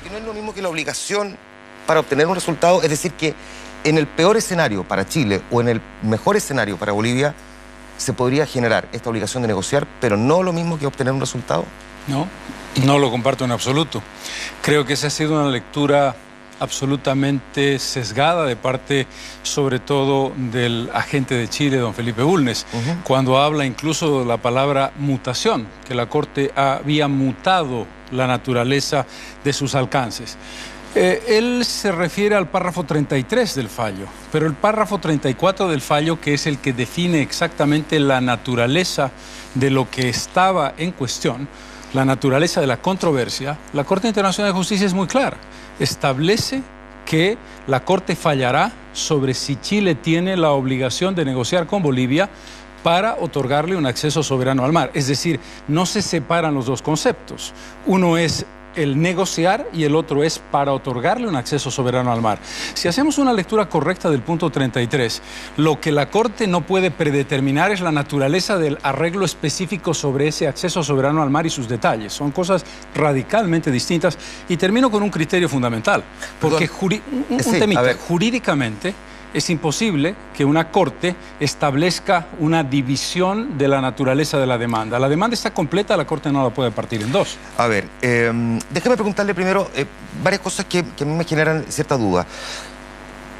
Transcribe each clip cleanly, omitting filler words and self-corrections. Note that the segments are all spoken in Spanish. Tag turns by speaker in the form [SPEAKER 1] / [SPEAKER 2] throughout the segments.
[SPEAKER 1] que no es lo mismo que la obligación para obtener un resultado, es decir, que en el peor escenario para Chile o en el mejor escenario para Bolivia se podría generar esta obligación de negociar, pero no lo mismo que obtener un resultado.
[SPEAKER 2] No, no lo comparto en absoluto. Creo que esa ha sido una lectura absolutamente sesgada de parte, sobre todo, del agente de Chile, don Felipe Bulnes, cuando habla incluso de la palabra mutación, que la Corte había mutado la naturaleza de sus alcances. Él se refiere al párrafo 33 del fallo, pero el párrafo 34 del fallo, que es el que define exactamente la naturaleza de lo que estaba en cuestión, la naturaleza de la controversia, la Corte Internacional de Justicia es muy clara. Establece que la Corte fallará sobre si Chile tiene la obligación de negociar con Bolivia para otorgarle un acceso soberano al mar. Es decir, no se separan los dos conceptos. Uno es el negociar y el otro es para otorgarle un acceso soberano al mar. Si hacemos una lectura correcta del punto 33, lo que la Corte no puede predeterminar es la naturaleza del arreglo específico sobre ese acceso soberano al mar y sus detalles. Son cosas radicalmente distintas. Y termino con un criterio fundamental, porque jurídicamente es imposible que una Corte establezca una división de la naturaleza de la demanda. La demanda está completa, la Corte no la puede partir en dos.
[SPEAKER 1] A ver, déjeme preguntarle primero varias cosas que a mí me generan cierta duda.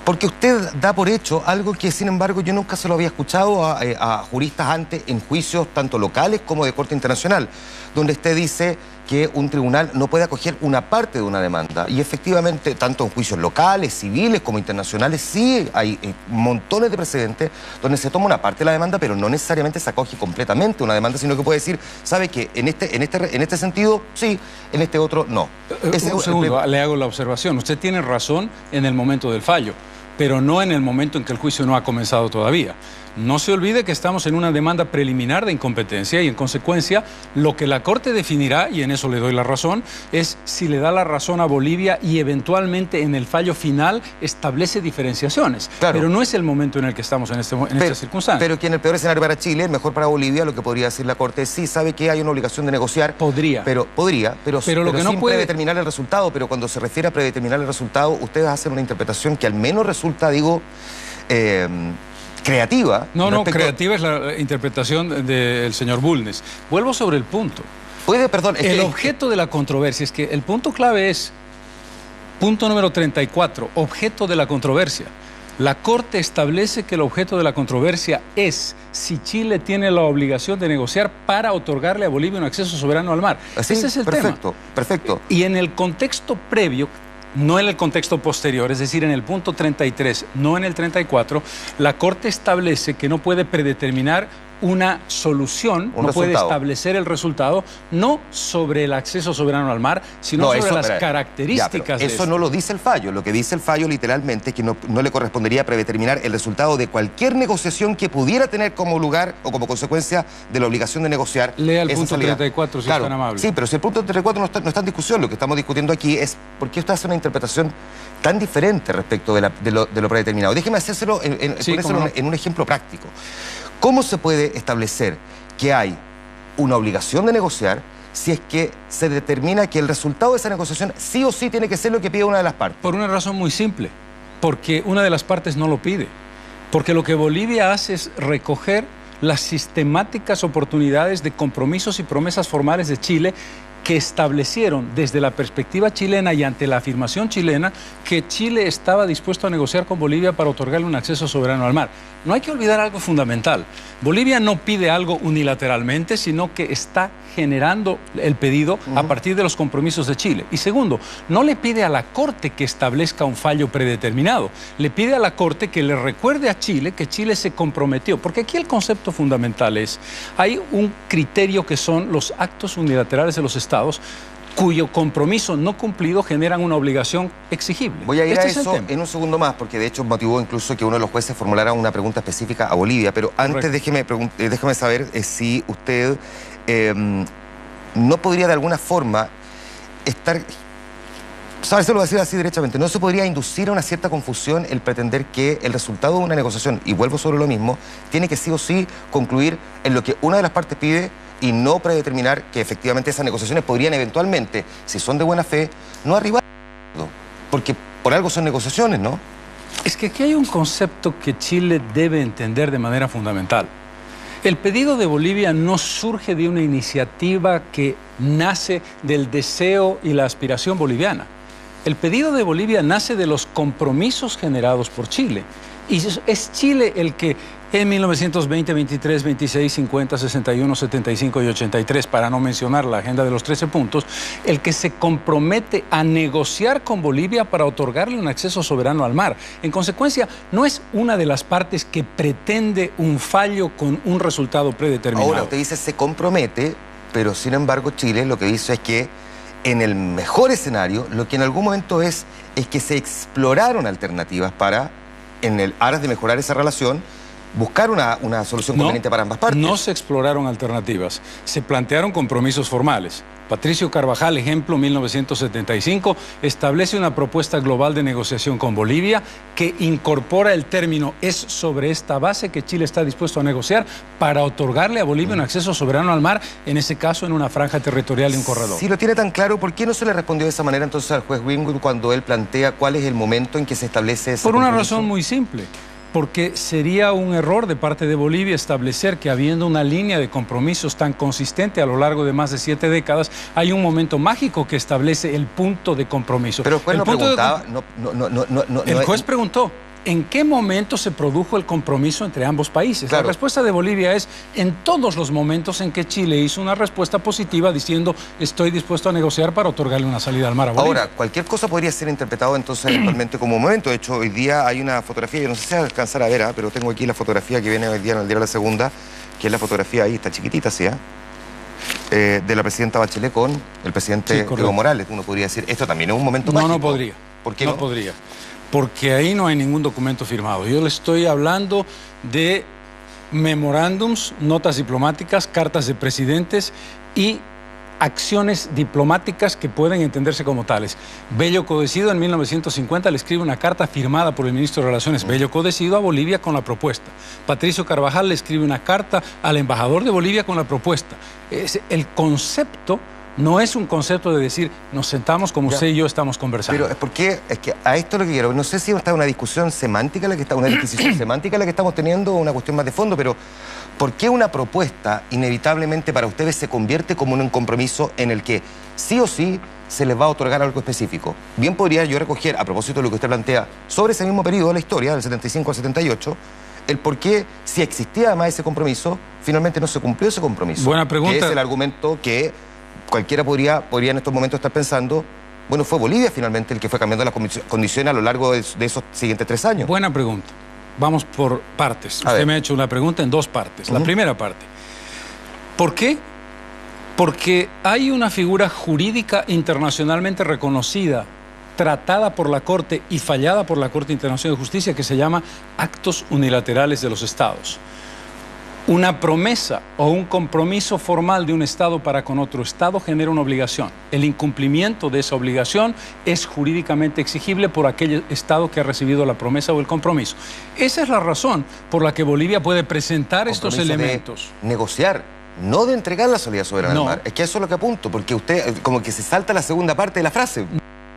[SPEAKER 1] Porque usted da por hecho algo que, sin embargo, yo nunca se lo había escuchado a juristas antes en juicios tanto locales como de Corte Internacional, donde usted dice que un tribunal no puede acoger una parte de una demanda. Y efectivamente, tanto en juicios locales, civiles como internacionales, sí hay montones de precedentes donde se toma una parte de la demanda, pero no necesariamente se acoge completamente una demanda, sino que puede decir, ¿sabe qué? En este sentido, sí, en este otro, no.
[SPEAKER 2] Un segundo, le hago la observación. Usted tiene razón en el momento del fallo, pero no en el momento en que el juicio no ha comenzado todavía. No se olvide que estamos en una demanda preliminar de incompetencia y, en consecuencia, lo que la Corte definirá, y en eso le doy la razón, es si le da la razón a Bolivia y eventualmente en el fallo final establece diferenciaciones. Claro. Pero no es el momento en el que estamos en esta circunstancia.
[SPEAKER 1] Pero que en el peor escenario para Chile, el mejor para Bolivia, lo que podría decir la Corte es sí, sabe que hay una obligación de negociar.
[SPEAKER 2] Podría.
[SPEAKER 1] Pero lo que no
[SPEAKER 2] sin
[SPEAKER 1] puede predeterminar el resultado. Pero cuando se refiere a predeterminar el resultado, ustedes hacen una interpretación que al menos resulta, digo, creativa.
[SPEAKER 2] No, creativa es la interpretación del señor Bulnes. Vuelvo sobre el punto. El objeto de la controversia es que el punto clave es, punto número 34, objeto de la controversia. La Corte establece que el objeto de la controversia es si Chile tiene la obligación de negociar para otorgarle a Bolivia un acceso soberano al mar.
[SPEAKER 1] Así,
[SPEAKER 2] ese es el tema.
[SPEAKER 1] Perfecto.
[SPEAKER 2] Y en el contexto previo, no en el contexto posterior, es decir, en el punto 33, no en el 34, la Corte establece que no puede predeterminar una solución, no puede establecer el resultado, no sobre el acceso soberano al mar, sino sobre las características de
[SPEAKER 1] eso no lo dice el fallo. Lo que dice el fallo literalmente es que no le correspondería predeterminar el resultado de cualquier negociación que pudiera tener como lugar o como consecuencia de la obligación de negociar.
[SPEAKER 2] Lea el punto 34, si es tan amable.
[SPEAKER 1] Sí, pero si el punto 34 no está en discusión, lo que estamos discutiendo aquí es por qué usted hace una interpretación tan diferente respecto de lo predeterminado. Déjeme hacérselo en un ejemplo práctico. ¿Cómo se puede establecer que hay una obligación de negociar si es que se determina que el resultado de esa negociación sí o sí tiene que ser lo que pide una de las partes?
[SPEAKER 2] Por una razón muy simple, porque una de las partes no lo pide. Porque lo que Bolivia hace es recoger las sistemáticas oportunidades de compromisos y promesas formales de Chile que establecieron desde la perspectiva chilena y ante la afirmación chilena que Chile estaba dispuesto a negociar con Bolivia para otorgarle un acceso soberano al mar. No hay que olvidar algo fundamental. Bolivia no pide algo unilateralmente, sino que está generando el pedido a partir de los compromisos de Chile. Y segundo, no le pide a la Corte que establezca un fallo predeterminado. Le pide a la Corte que le recuerde a Chile que Chile se comprometió. Porque aquí el concepto fundamental es, hay un criterio que son los actos unilaterales de los Estados cuyo compromiso no cumplido generan una obligación exigible.
[SPEAKER 1] Voy a ir a eso en un segundo más, porque de hecho motivó incluso que uno de los jueces formulara una pregunta específica a Bolivia, pero antes déjeme saber si usted no podría de alguna forma estar... ¿Sabes? Se lo voy a decir así derechamente. ¿No se podría inducir a una cierta confusión el pretender que el resultado de una negociación, y vuelvo sobre lo mismo, tiene que sí o sí concluir en lo que una de las partes pide y no predeterminar que efectivamente esas negociaciones podrían eventualmente, si son de buena fe, no arribar porque por algo son negociaciones, ¿no?
[SPEAKER 2] Es que aquí hay un concepto que Chile debe entender de manera fundamental. El pedido de Bolivia no surge de una iniciativa que nace del deseo y la aspiración boliviana. El pedido de Bolivia nace de los compromisos generados por Chile. Y es Chile el que en 1920, 23, 26, 50, 61, 75 y 83, para no mencionar la agenda de los 13 puntos, el que se compromete a negociar con Bolivia para otorgarle un acceso soberano al mar. En consecuencia, no es una de las partes que pretende un fallo con un resultado predeterminado.
[SPEAKER 1] Ahora, usted dice se compromete, pero sin embargo Chile lo que dice es que en el mejor escenario, lo que en algún momento es que se exploraron alternativas para, en el aras de mejorar esa relación, buscar una solución conveniente para ambas partes.
[SPEAKER 2] No se exploraron alternativas, se plantearon compromisos formales. Patricio Carvajal, ejemplo, 1975, establece una propuesta global de negociación con Bolivia que incorpora el término "es sobre esta base que Chile está dispuesto a negociar para otorgarle a Bolivia un acceso soberano al mar, en ese caso en una franja territorial y un corredor".
[SPEAKER 1] Si lo tiene tan claro, ¿por qué no se le respondió de esa manera entonces al juez Wingwood cuando él plantea cuál es el momento en que se establece ese
[SPEAKER 2] Por una
[SPEAKER 1] compromiso?
[SPEAKER 2] razón muy simple. Porque sería un error de parte de Bolivia establecer que habiendo una línea de compromisos tan consistente a lo largo de más de 7 décadas, hay un momento mágico que establece el punto de compromiso.
[SPEAKER 1] Pero el juez no preguntaba...
[SPEAKER 2] El juez preguntó, ¿en qué momento se produjo el compromiso entre ambos países?
[SPEAKER 1] Claro.
[SPEAKER 2] La respuesta de Bolivia es en todos los momentos en que Chile hizo una respuesta positiva diciendo estoy dispuesto a negociar para otorgarle una salida al mar a Bolivia.
[SPEAKER 1] Ahora, cualquier cosa podría ser interpretado entonces eventualmente como un momento. De hecho, hoy día hay una fotografía, yo no sé si se va a alcanzar a ver, pero tengo aquí la fotografía que viene hoy día en el diario La Segunda, que es la fotografía ahí, está chiquitita, ¿sí? De la presidenta Bachelet con el presidente Evo Morales. Uno podría decir, esto también es un momento mágico.
[SPEAKER 2] No podría.
[SPEAKER 1] ¿Por qué no?
[SPEAKER 2] No podría. Porque ahí no hay ningún documento firmado. Yo le estoy hablando de memorándums, notas diplomáticas, cartas de presidentes y acciones diplomáticas que pueden entenderse como tales. Bello Codecido en 1950 le escribe una carta firmada por el ministro de Relaciones Bello Codecido a Bolivia con la propuesta. Patricio Carvajal le escribe una carta al embajador de Bolivia con la propuesta. El concepto no es un concepto de decir, nos sentamos como usted y yo estamos conversando.
[SPEAKER 1] Pero es porque, es que a esto lo que quiero, no sé si está una discusión semántica, una disquisición semántica la que estamos teniendo, o una cuestión más de fondo, pero ¿por qué una propuesta inevitablemente para ustedes se convierte como en un compromiso en el que sí o sí se les va a otorgar algo específico? Bien podría yo recoger, a propósito de lo que usted plantea, sobre ese mismo periodo de la historia, del 75 al 78, el por qué, si existía además ese compromiso, finalmente no se cumplió ese compromiso.
[SPEAKER 2] Buena pregunta.
[SPEAKER 1] Que es el argumento que cualquiera podría en estos momentos estar pensando, bueno, fue Bolivia finalmente el que fue cambiando las condiciones a lo largo de esos siguientes 3 años.
[SPEAKER 2] Buena pregunta. Vamos por partes. Usted me ha hecho una pregunta en 2 partes. La primera parte. ¿Por qué? Porque hay una figura jurídica internacionalmente reconocida, tratada por la Corte y fallada por la Corte Internacional de Justicia, que se llama actos unilaterales de los Estados. Una promesa o un compromiso formal de un Estado para con otro Estado genera una obligación. El incumplimiento de esa obligación es jurídicamente exigible por aquel Estado que ha recibido la promesa o el compromiso. Esa es la razón por la que Bolivia puede presentar estos elementos.
[SPEAKER 1] De negociar, no de entregar la salida soberana al mar. Es que eso es lo que apunto, porque usted como que se salta la segunda parte de la frase.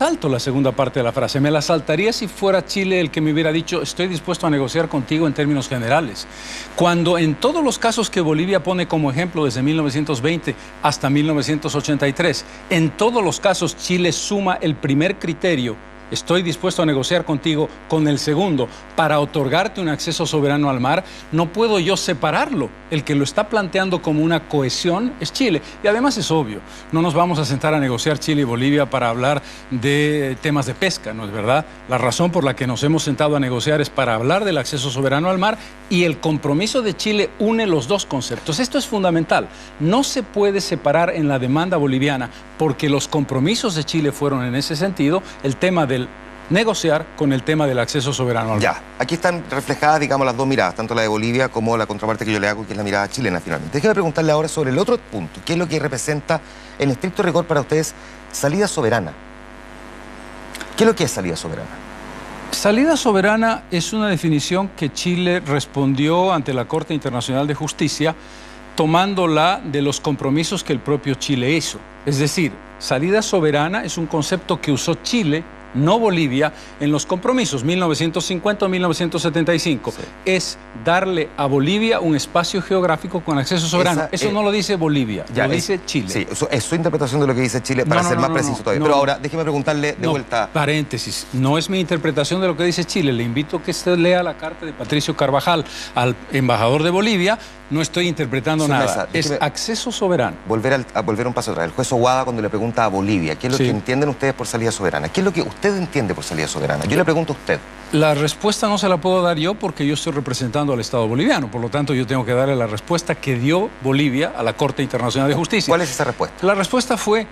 [SPEAKER 2] Salto la segunda parte de la frase. Me la saltaría si fuera Chile el que me hubiera dicho estoy dispuesto a negociar contigo en términos generales. Cuando en todos los casos que Bolivia pone como ejemplo desde 1920 hasta 1983, en todos los casos Chile suma el primer criterio, estoy dispuesto a negociar contigo, con el segundo, para otorgarte un acceso soberano al mar, no puedo yo separarlo. El que lo está planteando como una cohesión es Chile. Y además es obvio, no nos vamos a sentar a negociar Chile y Bolivia para hablar de temas de pesca, ¿no es verdad? La razón por la que nos hemos sentado a negociar es para hablar del acceso soberano al mar, y el compromiso de Chile une los 2 conceptos. Esto es fundamental. No se puede separar en la demanda boliviana, porque los compromisos de Chile fueron en ese sentido el tema del negociar con el tema del acceso soberano al mar.
[SPEAKER 1] Ya, aquí están reflejadas, digamos, las 2 miradas, tanto la de Bolivia como la contraparte que yo le hago, que es la mirada chilena finalmente. Déjeme preguntarle ahora sobre el otro punto, ¿qué es lo que representa en estricto rigor para ustedes salida soberana? ¿Qué es lo que es salida soberana?
[SPEAKER 2] Salida soberana es una definición que Chile respondió ante la Corte Internacional de Justicia tomándola de los compromisos que el propio Chile hizo. Es decir, salida soberana es un concepto que usó Chile no Bolivia, en los compromisos 1950-1975. Sí. Es darle a Bolivia un espacio geográfico con acceso soberano. Eso no lo dice Bolivia, lo dice Chile.
[SPEAKER 1] Sí, es su interpretación de lo que dice Chile, para ser más preciso todavía. Pero ahora, déjeme preguntarle de vuelta.
[SPEAKER 2] Paréntesis, no es mi interpretación de lo que dice Chile. Le invito a que usted lea la carta de Patricio Carvajal al embajador de Bolivia. No estoy interpretando nada. Es acceso soberano.
[SPEAKER 1] Volver un paso atrás. El juez Aguada, cuando le pregunta a Bolivia, ¿qué es lo que entienden ustedes por salida soberana? ¿Qué es lo que usted entiende por salida soberana? Yo le pregunto a usted.
[SPEAKER 2] La respuesta no se la puedo dar yo porque yo estoy representando al Estado boliviano. Por lo tanto, yo tengo que darle la respuesta que dio Bolivia a la Corte Internacional de Justicia.
[SPEAKER 1] ¿Cuál es esa respuesta?
[SPEAKER 2] La respuesta fue: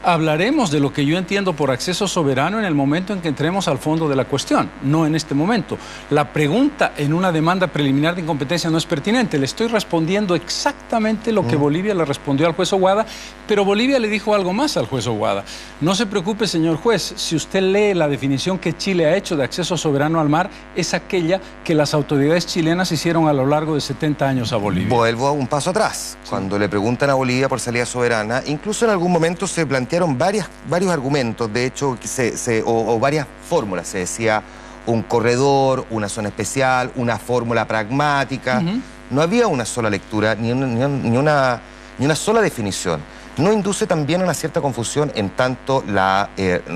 [SPEAKER 2] hablaremos de lo que yo entiendo por acceso soberano en el momento en que entremos al fondo de la cuestión, no en este momento. La pregunta en una demanda preliminar de incompetencia no es pertinente. Le estoy respondiendo exactamente lo que Bolivia le respondió al juez Aguada, pero Bolivia le dijo algo más al juez Aguada. No se preocupe, señor juez, si usted lee la definición que Chile ha hecho de acceso soberano al mar, es aquella que las autoridades chilenas hicieron a lo largo de 70 años a Bolivia.
[SPEAKER 1] Vuelvo a un paso atrás. Sí. Cuando le preguntan a Bolivia por salida soberana, incluso en algún momento se plantearon varios argumentos, de hecho, o varias fórmulas. Se decía un corredor, una zona especial, una fórmula pragmática. No había una sola lectura, ni una sola definición. ¿No induce también a una cierta confusión en tanto la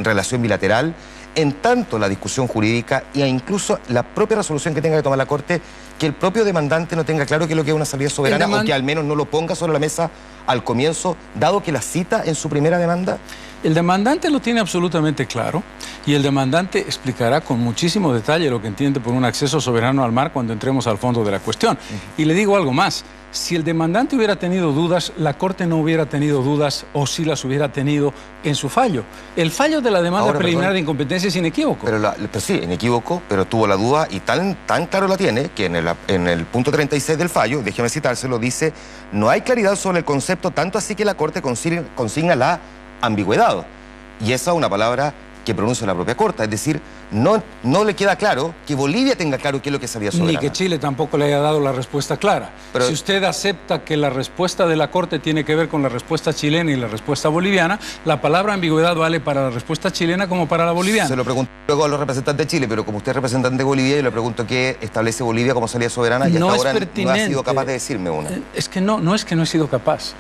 [SPEAKER 1] relación bilateral, en tanto la discusión jurídica e incluso la propia resolución que tenga que tomar la Corte, que el propio demandante no tenga claro qué es lo que es una salida soberana, o que al menos no lo ponga sobre la mesa al comienzo, dado que la cita en su primera demanda?
[SPEAKER 2] El demandante lo tiene absolutamente claro y el demandante explicará con muchísimo detalle lo que entiende por un acceso soberano al mar cuando entremos al fondo de la cuestión. Y le digo algo más. Si el demandante hubiera tenido dudas, la Corte no hubiera tenido dudas, o si las hubiera tenido en su fallo. El fallo de la demanda preliminar de incompetencia es inequívoco.
[SPEAKER 1] Pero sí, inequívoco, pero tuvo la duda y tan claro la tiene que en el punto 36 del fallo, déjeme citárselo, dice: no hay claridad sobre el concepto, tanto así que la Corte consigna la ambigüedad. Y esa es una palabra que pronuncia la propia Corte, es decir, no le queda claro que Bolivia tenga claro qué es lo que es salida soberana.
[SPEAKER 2] Ni que Chile tampoco le haya dado la respuesta clara. Pero si usted acepta que la respuesta de la Corte tiene que ver con la respuesta chilena y la respuesta boliviana, la palabra ambigüedad vale para la respuesta chilena como para la boliviana.
[SPEAKER 1] Se lo pregunto luego a los representantes de Chile, pero como usted es representante de Bolivia, yo le pregunto qué establece Bolivia como salida soberana, y hasta ahora no ha sido capaz de decirme una.
[SPEAKER 2] Es que no es que no he sido capaz.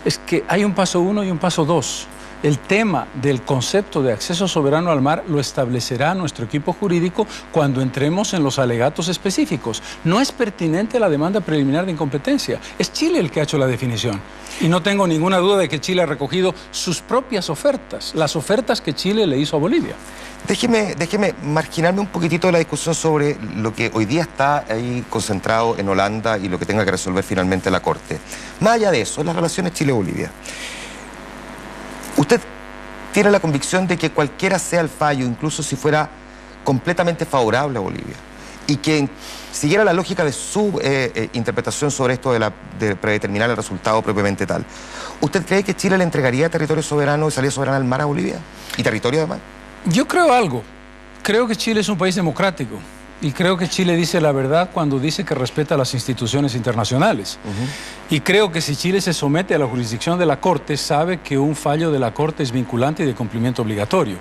[SPEAKER 2] Es que hay un paso 1 y un paso 2. El tema del concepto de acceso soberano al mar lo establecerá nuestro equipo jurídico cuando entremos en los alegatos específicos. No es pertinente la demanda preliminar de incompetencia. Es Chile el que ha hecho la definición. Y no tengo ninguna duda de que Chile ha recogido sus propias ofertas, las ofertas que Chile le hizo a Bolivia.
[SPEAKER 1] Déjeme marginarme un poquitito de la discusión sobre lo que hoy día está ahí concentrado en Holanda y lo que tenga que resolver finalmente la Corte. Más allá de eso, las relaciones Chile-Bolivia. ¿Usted tiene la convicción de que cualquiera sea el fallo, incluso si fuera completamente favorable a Bolivia, y que siguiera la lógica de su interpretación sobre esto de predeterminar el resultado propiamente tal, ¿usted cree que Chile le entregaría territorio soberano y salida soberana al mar a Bolivia? ¿Y territorio además?
[SPEAKER 2] Yo creo algo. Creo que Chile es un país democrático. Y creo que Chile dice la verdad cuando dice que respeta las instituciones internacionales. Y creo que si Chile se somete a la jurisdicción de la Corte, sabe que un fallo de la Corte es vinculante y de cumplimiento obligatorio.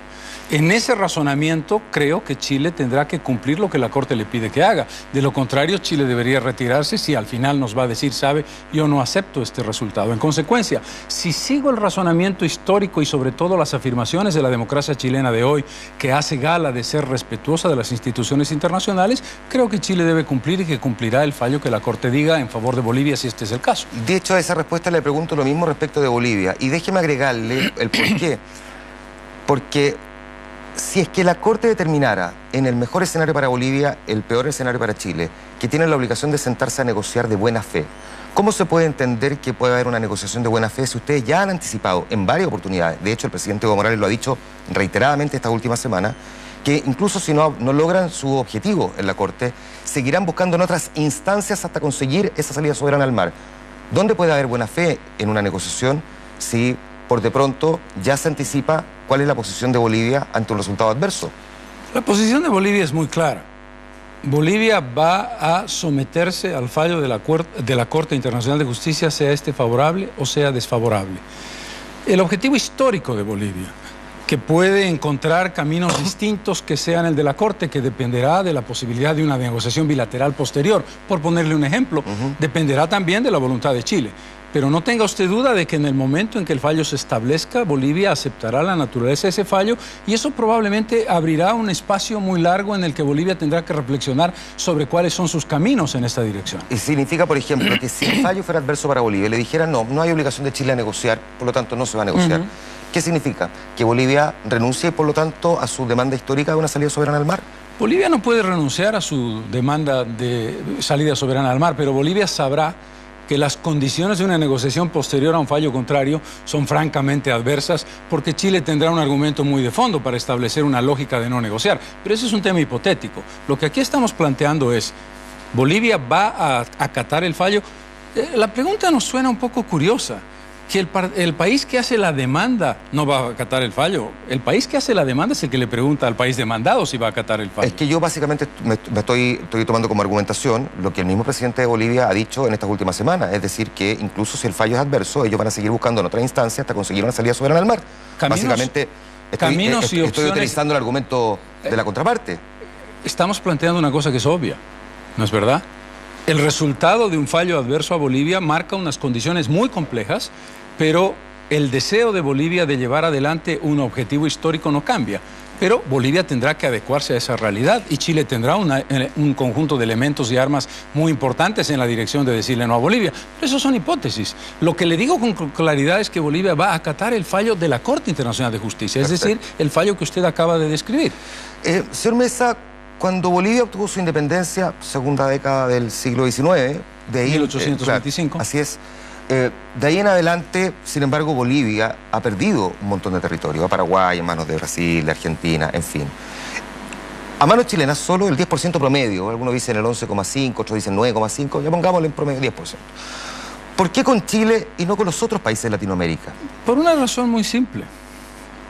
[SPEAKER 2] En ese razonamiento, creo que Chile tendrá que cumplir lo que la Corte le pide que haga. De lo contrario, Chile debería retirarse si al final nos va a decir, sabe, yo no acepto este resultado. En consecuencia, si sigo el razonamiento histórico y sobre todo las afirmaciones de la democracia chilena de hoy, que hace gala de ser respetuosa de las instituciones internacionales, creo que Chile debe cumplir y que cumplirá el fallo que la Corte diga en favor de Bolivia si este es el caso.
[SPEAKER 1] De hecho, a esa respuesta le pregunto lo mismo respecto de Bolivia. Y déjeme agregarle el por qué. Porque si es que la Corte determinara en el mejor escenario para Bolivia, el peor escenario para Chile, que tienen la obligación de sentarse a negociar de buena fe, ¿cómo se puede entender que puede haber una negociación de buena fe si ustedes ya han anticipado en varias oportunidades? De hecho, el presidente Evo Morales lo ha dicho reiteradamente esta última semana, que incluso si no logran su objetivo en la Corte, seguirán buscando en otras instancias hasta conseguir esa salida soberana al mar. ¿Dónde puede haber buena fe en una negociación si por de pronto ya se anticipa cuál es la posición de Bolivia ante un resultado adverso?
[SPEAKER 2] La posición de Bolivia es muy clara. Bolivia va a someterse al fallo de la Corte Internacional de Justicia, sea este favorable o sea desfavorable. El objetivo histórico de Bolivia, que puede encontrar caminos distintos que sean el de la Corte, que dependerá de la posibilidad de una negociación bilateral posterior. Por ponerle un ejemplo, dependerá también de la voluntad de Chile. Pero no tenga usted duda de que en el momento en que el fallo se establezca, Bolivia aceptará la naturaleza de ese fallo y eso probablemente abrirá un espacio muy largo en el que Bolivia tendrá que reflexionar sobre cuáles son sus caminos en esta dirección.
[SPEAKER 1] Y significa, por ejemplo, que si el fallo fuera adverso para Bolivia, le dijera no hay obligación de Chile a negociar, por lo tanto no se va a negociar. ¿Qué significa? ¿Que Bolivia renuncie, por lo tanto, a su demanda histórica de una salida soberana al mar?
[SPEAKER 2] Bolivia no puede renunciar a su demanda de salida soberana al mar, pero Bolivia sabrá que las condiciones de una negociación posterior a un fallo contrario son francamente adversas, porque Chile tendrá un argumento muy de fondo para establecer una lógica de no negociar. Pero ese es un tema hipotético. Lo que aquí estamos planteando es, ¿Bolivia va a acatar el fallo? La pregunta nos suena un poco curiosa. Que el país que hace la demanda no va a acatar el fallo. El país que hace la demanda es el que le pregunta al país demandado si va a acatar el fallo.
[SPEAKER 1] Es que yo básicamente me estoy tomando como argumentación lo que el mismo presidente de Bolivia ha dicho en estas últimas semanas. Es decir, que incluso si el fallo es adverso, ellos van a seguir buscando en otra instancia hasta conseguir una salida soberana al mar. Básicamente estoy utilizando el argumento de la contraparte.
[SPEAKER 2] Estamos planteando una cosa que es obvia, ¿no es verdad? El resultado de un fallo adverso a Bolivia marca unas condiciones muy complejas, pero el deseo de Bolivia de llevar adelante un objetivo histórico no cambia. Pero Bolivia tendrá que adecuarse a esa realidad y Chile tendrá un conjunto de elementos y armas muy importantes en la dirección de decirle no a Bolivia. Pero eso son hipótesis. Lo que le digo con claridad es que Bolivia va a acatar el fallo de la Corte Internacional de Justicia, es decir, el fallo que usted acaba de describir.
[SPEAKER 1] Señor Mesa, cuando Bolivia obtuvo su independencia, segunda década del siglo XIX, de ahí,
[SPEAKER 2] 1825.
[SPEAKER 1] Claro, así es. De ahí en adelante, sin embargo, Bolivia ha perdido un montón de territorio. A Paraguay, en manos de Brasil, de Argentina, en fin. A manos chilenas, solo el 10% promedio. Algunos dicen el 11,5%, otros dicen 9,5%. Ya pongámosle en promedio 10%. ¿Por qué con Chile y no con los otros países de Latinoamérica?
[SPEAKER 2] Por una razón muy simple.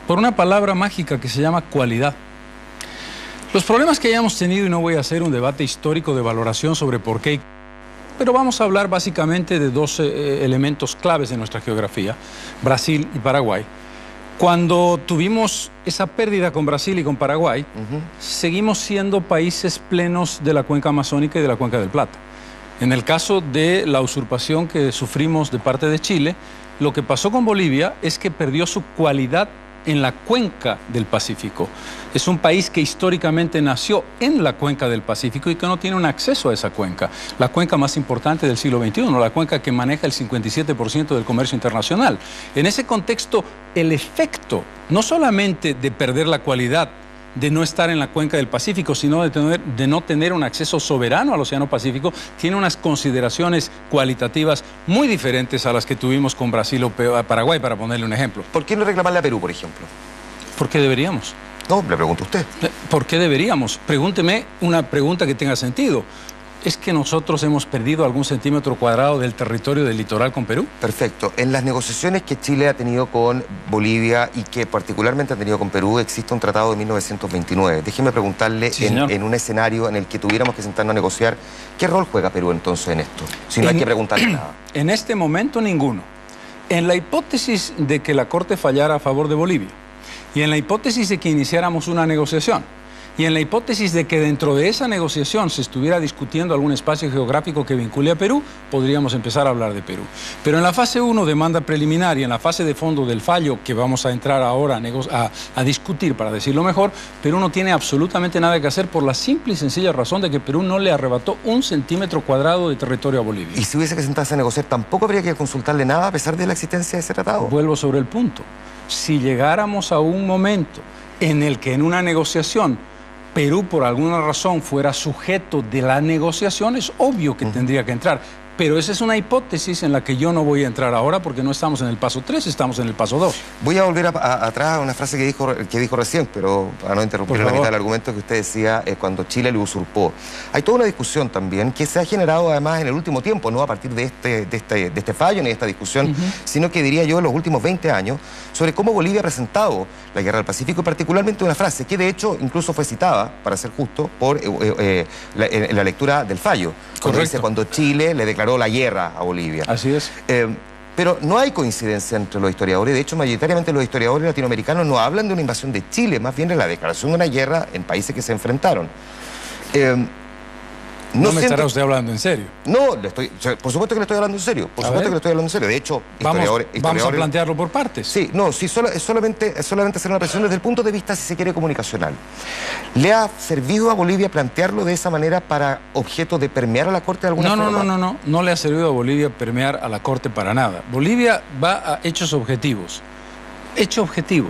[SPEAKER 2] Por una palabra mágica que se llama cualidad. Los problemas que hayamos tenido, y no voy a hacer un debate histórico de valoración sobre por qué, pero vamos a hablar básicamente de dos elementos claves de nuestra geografía, Brasil y Paraguay. Cuando tuvimos esa pérdida con Brasil y con Paraguay, seguimos siendo países plenos de la cuenca amazónica y de la cuenca del Plata. En el caso de la usurpación que sufrimos de parte de Chile, lo que pasó con Bolivia es que perdió su cualidad en la cuenca del Pacífico. Es un país que históricamente nació en la cuenca del Pacífico y que no tiene un acceso a esa cuenca. La cuenca más importante del siglo XXI, la cuenca que maneja el 57% del comercio internacional. En ese contexto, el efecto, no solamente de perder la cualidad, de no estar en la cuenca del Pacífico, sino de no tener un acceso soberano al Océano Pacífico, tiene unas consideraciones cualitativas muy diferentes a las que tuvimos con Brasil o Paraguay, para ponerle un ejemplo.
[SPEAKER 1] ¿Por qué no reclamarle a Perú, por ejemplo?
[SPEAKER 2] ¿Por qué deberíamos?
[SPEAKER 1] No, le pregunto a usted.
[SPEAKER 2] ¿Por qué deberíamos? Pregúnteme una pregunta que tenga sentido. ¿Es que nosotros hemos perdido algún centímetro cuadrado del territorio del litoral con Perú?
[SPEAKER 1] Perfecto. En las negociaciones que Chile ha tenido con Bolivia y que particularmente ha tenido con Perú, existe un tratado de 1929. Déjeme preguntarle, en un escenario en el que tuviéramos que sentarnos a negociar, ¿qué rol juega Perú entonces en esto? Si no hay que preguntarle nada.
[SPEAKER 2] En este momento, ninguno. En la hipótesis de que la Corte fallara a favor de Bolivia y en la hipótesis de que iniciáramos una negociación, y en la hipótesis de que dentro de esa negociación se estuviera discutiendo algún espacio geográfico que vincule a Perú, podríamos empezar a hablar de Perú. Pero en la fase 1, demanda preliminar, y en la fase de fondo del fallo, que vamos a entrar ahora a discutir, para decirlo mejor, Perú no tiene absolutamente nada que hacer por la simple y sencilla razón de que Perú no le arrebató un centímetro cuadrado de territorio a Bolivia.
[SPEAKER 1] Y si hubiese que sentarse a negociar, ¿tampoco habría que consultarle nada a pesar de la existencia de ese tratado?
[SPEAKER 2] Vuelvo sobre el punto. Si llegáramos a un momento en el que en una negociación Perú por alguna razón fuera sujeto de la negociación, es obvio que tendría que entrar. Pero esa es una hipótesis en la que yo no voy a entrar ahora porque no estamos en el paso 3, estamos en el paso 2.
[SPEAKER 1] Voy a volver atrás a una frase que dijo recién, pero para no interrumpir la mitad del argumento que usted decía cuando Chile le usurpó. Hay toda una discusión también que se ha generado además en el último tiempo, no a partir de este fallo ni de esta discusión, sino que diría yo en los últimos 20 años, sobre cómo Bolivia ha presentado la Guerra del Pacífico, y particularmente una frase que de hecho incluso fue citada, para ser justo, por la lectura del fallo. Cuando dice, cuando Chile le declaró la guerra a Bolivia.
[SPEAKER 2] Así es.
[SPEAKER 1] Pero no hay coincidencia entre los historiadores. De hecho, mayoritariamente los historiadores latinoamericanos no hablan de una invasión de Chile, más bien de la declaración de una guerra en países que se enfrentaron.
[SPEAKER 2] No me estará usted hablando en serio.
[SPEAKER 1] No, por supuesto que le estoy hablando en serio. Por supuesto que le estoy hablando en serio. De hecho,
[SPEAKER 2] vamos a plantearlo por partes.
[SPEAKER 1] Sí, no, sí, es solamente hacer una presión desde el punto de vista, si se quiere, comunicacional. ¿Le ha servido a Bolivia plantearlo de esa manera para objeto de permear a la Corte de alguna forma?
[SPEAKER 2] No le ha servido a Bolivia permear a la Corte para nada. Bolivia va a hechos objetivos. Hecho objetivo.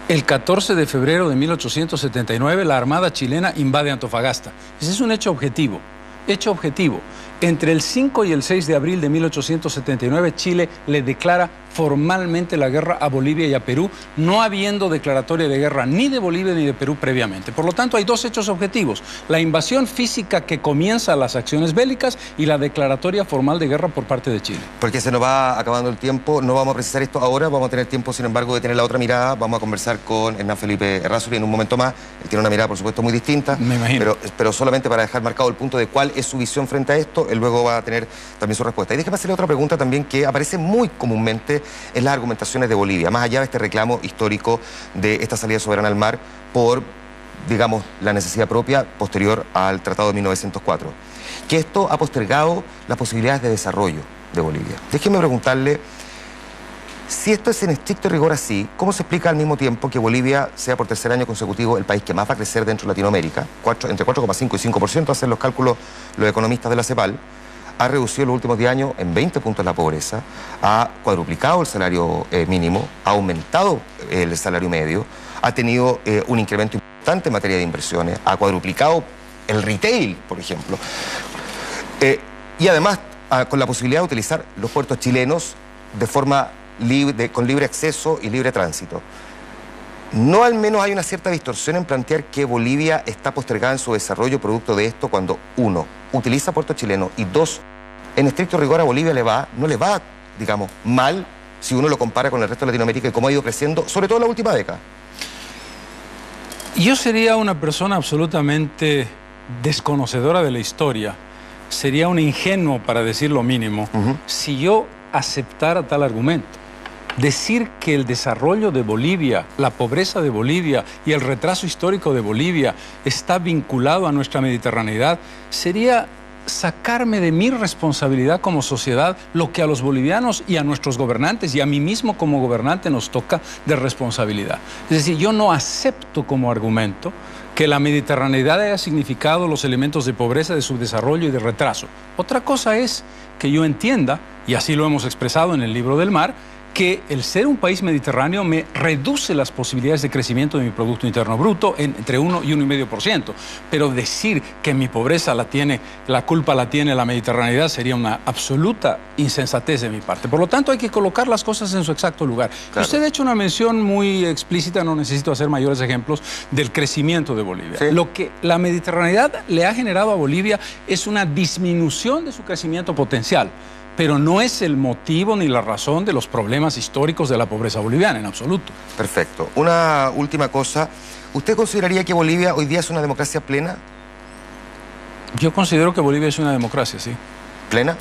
[SPEAKER 2] El 14 de febrero de 1879, la Armada chilena invade Antofagasta. Ese es un hecho objetivo. Hecho objetivo. Entre el 5 y el 6 de abril de 1879, Chile le declara formalmente la guerra a Bolivia y a Perú, no habiendo declaratoria de guerra ni de Bolivia ni de Perú previamente. Por lo tanto, hay dos hechos objetivos: la invasión física que comienza las acciones bélicas y la declaratoria formal de guerra por parte de Chile.
[SPEAKER 1] Porque se nos va acabando el tiempo, no vamos a precisar esto ahora, vamos a tener tiempo, sin embargo, de tener la otra mirada. Vamos a conversar con Hernán Felipe Errázuriz en un momento más. Él tiene una mirada, por supuesto, muy distinta.
[SPEAKER 2] Me imagino.
[SPEAKER 1] Pero solamente para dejar marcado el punto de cuál es su visión frente a esto, él luego va a tener también su respuesta. Y déjeme hacerle otra pregunta también que aparece muy comúnmente en las argumentaciones de Bolivia, más allá de este reclamo histórico de esta salida soberana al mar por, digamos, la necesidad propia posterior al Tratado de 1904, que esto ha postergado las posibilidades de desarrollo de Bolivia. Déjeme preguntarle, si esto es en estricto rigor así, ¿cómo se explica al mismo tiempo que Bolivia sea por tercer año consecutivo el país que más va a crecer dentro de Latinoamérica? Entre 4,5 y 5% hacen los cálculos los economistas de la CEPAL. Ha reducido en los últimos 10 años en 20 puntos la pobreza, ha cuadruplicado el salario mínimo, ha aumentado el salario medio, ha tenido un incremento importante en materia de inversiones, ha cuadruplicado el retail, por ejemplo, y además con la posibilidad de utilizar los puertos chilenos de forma libre, con libre acceso y libre tránsito. ¿No al menos hay una cierta distorsión en plantear que Bolivia está postergada en su desarrollo producto de esto cuando, uno, utiliza puertos chilenos y dos, en estricto rigor a Bolivia no le va, digamos, mal si uno lo compara con el resto de Latinoamérica y cómo ha ido creciendo, sobre todo en la última década?
[SPEAKER 2] Yo sería una persona absolutamente desconocedora de la historia, sería un ingenuo, para decir lo mínimo, si yo aceptara tal argumento. Decir que el desarrollo de Bolivia, la pobreza de Bolivia y el retraso histórico de Bolivia está vinculado a nuestra mediterraneidad sería sacarme de mi responsabilidad como sociedad lo que a los bolivianos y a nuestros gobernantes y a mí mismo como gobernante nos toca de responsabilidad. Es decir, yo no acepto como argumento que la mediterraneidad haya significado los elementos de pobreza, de subdesarrollo y de retraso. Otra cosa es que yo entienda, y así lo hemos expresado en el Libro del Mar, que el ser un país mediterráneo me reduce las posibilidades de crecimiento de mi Producto Interno Bruto entre 1 y 1,5%. Pero decir que mi pobreza la culpa la tiene la mediterraneidad sería una absoluta insensatez de mi parte. Por lo tanto, hay que colocar las cosas en su exacto lugar. Claro. Usted ha hecho una mención muy explícita, no necesito hacer mayores ejemplos, del crecimiento de Bolivia. Sí. Lo que la mediterraneidad le ha generado a Bolivia es una disminución de su crecimiento potencial, pero no es el motivo ni la razón de los problemas históricos de la pobreza boliviana, en absoluto.
[SPEAKER 1] Perfecto. Una última cosa. ¿Usted consideraría que Bolivia hoy día es una democracia plena?
[SPEAKER 2] Yo considero que Bolivia es una democracia, sí.
[SPEAKER 1] ¿Plena?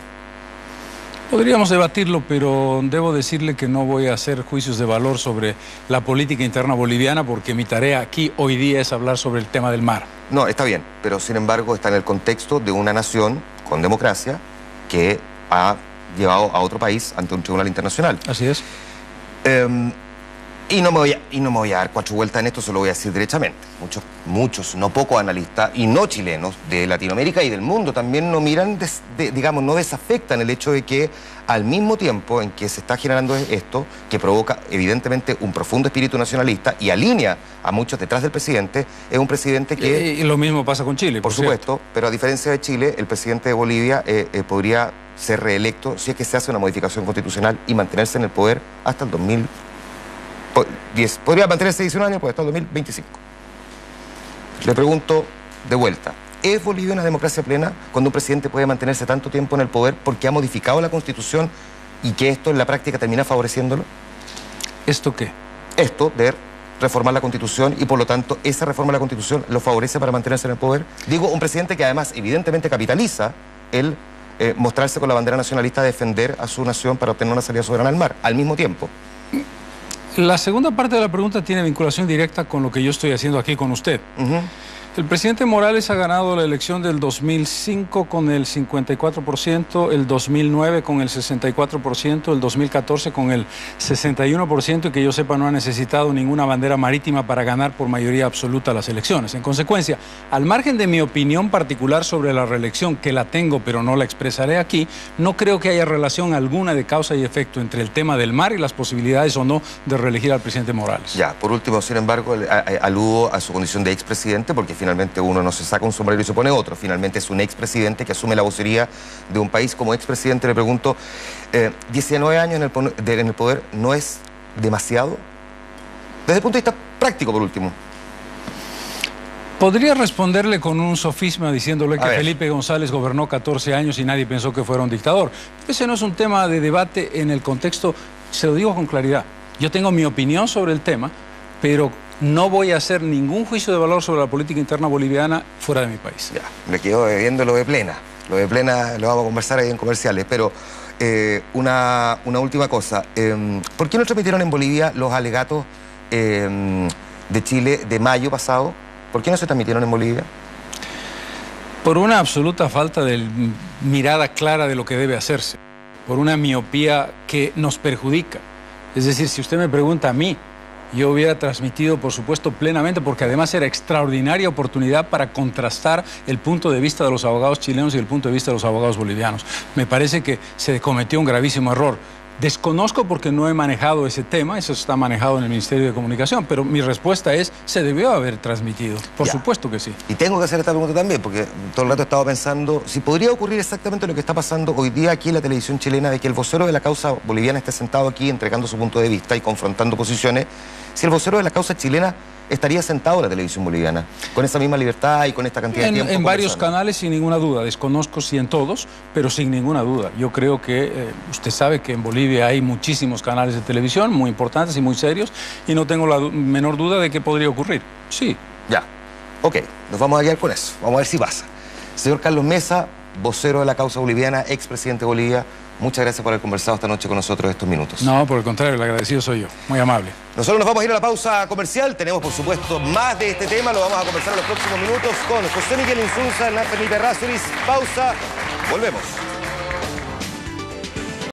[SPEAKER 2] Podríamos debatirlo, pero debo decirle que no voy a hacer juicios de valor sobre la política interna boliviana, porque mi tarea aquí hoy día es hablar sobre el tema del mar.
[SPEAKER 1] No, está bien, pero sin embargo está en el contexto de una nación con democracia que ha llevado a otro país ante un tribunal internacional.
[SPEAKER 2] Así es.
[SPEAKER 1] Y no me voy a dar cuatro vueltas en esto, se lo voy a decir derechamente. Muchos, no pocos analistas y no chilenos de Latinoamérica y del mundo también no miran, digamos, no desafectan el hecho de que al mismo tiempo en que se está generando esto, que provoca evidentemente un profundo espíritu nacionalista y alinea a muchos detrás del presidente, es un presidente que...
[SPEAKER 2] Y lo mismo pasa con Chile,
[SPEAKER 1] por supuesto, pero a diferencia de Chile, el presidente de Bolivia podría ser reelecto si es que se hace una modificación constitucional y mantenerse en el poder hasta el 2010. Podría mantenerse 19 años, pues hasta el 2025. Le pregunto de vuelta, ¿es Bolivia una democracia plena cuando un presidente puede mantenerse tanto tiempo en el poder porque ha modificado la Constitución y que esto en la práctica termina favoreciéndolo?
[SPEAKER 2] ¿Esto qué?
[SPEAKER 1] Esto de reformar la Constitución y por lo tanto esa reforma de la Constitución lo favorece para mantenerse en el poder. Digo, un presidente que además evidentemente capitaliza el mostrarse con la bandera nacionalista a defender a su nación para obtener una salida soberana al mar, al mismo tiempo?
[SPEAKER 2] La segunda parte de la pregunta tiene vinculación directa con lo que yo estoy haciendo aquí con usted. El presidente Morales ha ganado la elección del 2005 con el 54%, el 2009 con el 64%, el 2014 con el 61% y que yo sepa no ha necesitado ninguna bandera marítima para ganar por mayoría absoluta las elecciones. En consecuencia, al margen de mi opinión particular sobre la reelección, que la tengo pero no la expresaré aquí, no creo que haya relación alguna de causa y efecto entre el tema del mar y las posibilidades o no de reelegir al presidente Morales.
[SPEAKER 1] Ya, por último, sin embargo, aludo a su condición de expresidente porque finalmente uno no se saca un sombrero y se pone otro. Finalmente es un expresidente que asume la vocería de un país. Como expresidente le pregunto, 19 años en el poder, ¿no es demasiado? Desde el punto de vista práctico, por último.
[SPEAKER 2] Podría responderle con un sofisma diciéndole que Felipe González gobernó 14 años y nadie pensó que fuera un dictador. Ese no es un tema de debate en el contexto, se lo digo con claridad. Yo tengo mi opinión sobre el tema, pero no voy a hacer ningún juicio de valor sobre la política interna boliviana fuera de mi país. Ya,
[SPEAKER 1] me quedo viendo lo de Plena. Lo de Plena lo vamos a conversar ahí en comerciales, pero una última cosa. ¿Por qué no transmitieron en Bolivia los alegatos de Chile de mayo pasado? ¿Por qué no se transmitieron en Bolivia?
[SPEAKER 2] Por una absoluta falta de mirada clara de lo que debe hacerse. Por una miopía que nos perjudica. Es decir, si usted me pregunta a mí, yo hubiera transmitido, por supuesto, plenamente, porque además era extraordinaria oportunidad para contrastar el punto de vista de los abogados chilenos y el punto de vista de los abogados bolivianos. Me parece que se cometió un gravísimo error. Desconozco porque no he manejado ese tema, eso está manejado en el Ministerio de Comunicación, pero mi respuesta es, se debió haber transmitido. Por supuesto que sí.
[SPEAKER 1] Y tengo que hacer esta pregunta también, porque todo el rato he estado pensando si podría ocurrir exactamente lo que está pasando hoy día aquí en la televisión chilena, de que el vocero de la causa boliviana esté sentado aquí entregando su punto de vista y confrontando posiciones, si el vocero de la causa chilena estaría sentado en la televisión boliviana, con esa misma libertad y con esta cantidad de tiempo.
[SPEAKER 2] En varios canales, sin ninguna duda. Desconozco si en todos, pero sin ninguna duda. Yo creo que usted sabe que en Bolivia hay muchísimos canales de televisión muy importantes y muy serios y no tengo la menor duda de que podría ocurrir. Sí.
[SPEAKER 1] Ya. Ok, nos vamos a guiar con eso. Vamos a ver si pasa. Señor Carlos Mesa, vocero de la causa boliviana, expresidente de Bolivia, muchas gracias por haber conversado esta noche con nosotros estos minutos.
[SPEAKER 2] No, por el contrario, el agradecido soy yo. Muy amable.
[SPEAKER 1] Nosotros nos vamos a ir a la pausa comercial. Tenemos, por supuesto, más de este tema. Lo vamos a conversar en los próximos minutos con José Miguel Insunza, Hernán Felipe Errázuriz. Pausa. Volvemos.